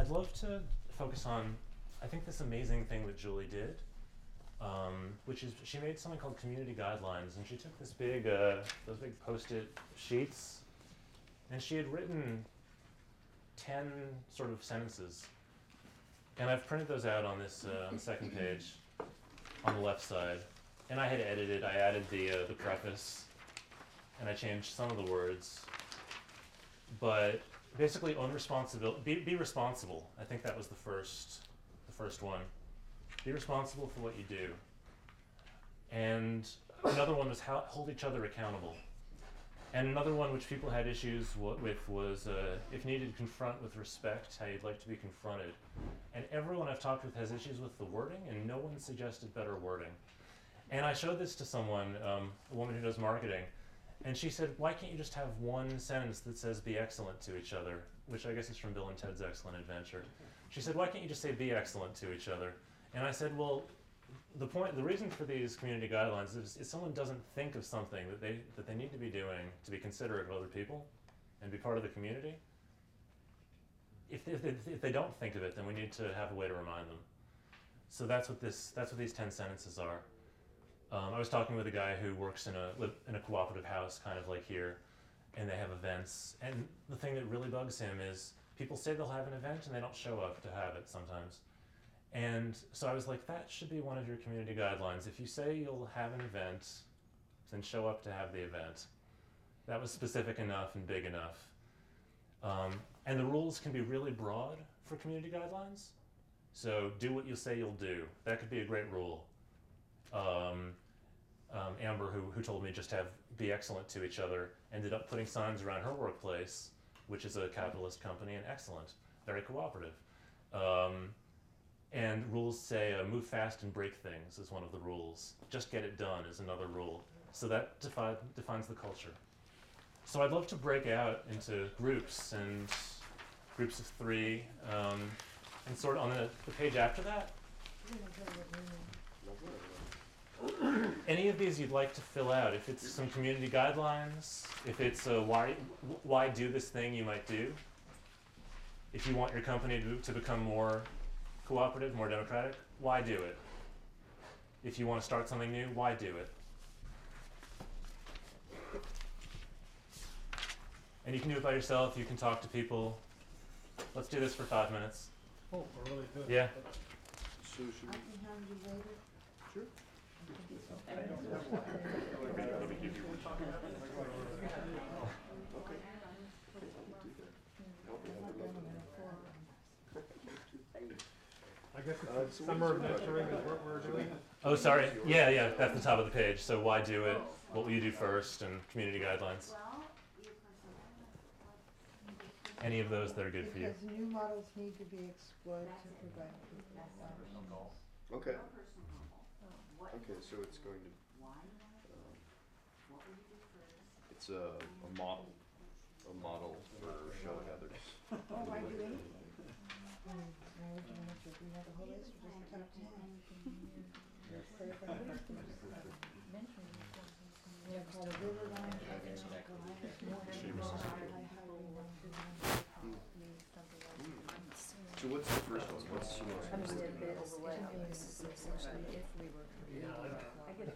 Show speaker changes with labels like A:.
A: I'd love to focus on, I think, this amazing thing that Julie did, which is she made something called community guidelines, and she took this big, those big Post-it sheets, and she had written 10 sort of sentences. And I've printed those out on this on the second page on the left side. And I had edited, I added the preface, and I changed some of the words. But basically, own responsibility, be responsible. I think that was the first one. Be responsible for what you do. And another one was hold each other accountable. And another one which people had issues with was, if needed, confront with respect, how you'd like to be confronted. And everyone I've talked with has issues with the wording, and no one suggested better wording. And I showed this to someone, a woman who does marketing, and she said, why can't you just have one sentence that says be excellent to each other, which I guess is from Bill and Ted's Excellent Adventure. She said, why can't you just say be excellent to each other? And I said, well, the reason for these community guidelines is if someone doesn't think of something that they need to be doing to be considerate of other people and be part of the community, if they don't think of it, then we need to have a way to remind them. So that's what these 10 sentences are. I was talking with a guy who works in a cooperative house, kind of like here, and they have events. And the thing that really bugs him is people say they'll have an event and they don't show up to have it sometimes. And so I was like, that should be one of your community guidelines. If you say you'll have an event, then show up to have the event. That was specific enough and big enough. And the rules can be really broad for community guidelines. So do what you say you'll do. That could be a great rule. Amber, who told me just be excellent to each other, ended up putting signs around her workplace, which is a capitalist company, and excellent, very cooperative. And rules say move fast and break things is one of the rules. Just get it done is another rule. So that defines the culture. So I'd love to break out into groups and groups of 3, and sort of on the page after that. Any of these you'd like to fill out. If it's some community guidelines, if it's why do this thing you might do. If you want your company to become more cooperative, more democratic, why do it? If you want to start something new, why do it? And you can do it by yourself, you can talk to people. Let's do this for 5 minutes.
B: Oh, we're really good.
A: Yeah.
C: So should we?
D: I can hand you later.
C: Sure.
B: I guess it's summer of mentoring is what we're doing.
A: Oh, sorry. Yeah, that's the top of the page. So why do it? What will you do first? And community guidelines. Any of those that are good for you.
D: Because new models need to be explored to provide people with options.
C: Okay. Okay, so it's going to. It's a model for showing others.
D: Oh, why do it? We have a whole list, or just top 10? We have called a river line.
C: So what's the first one? What's the most? It is. Okay.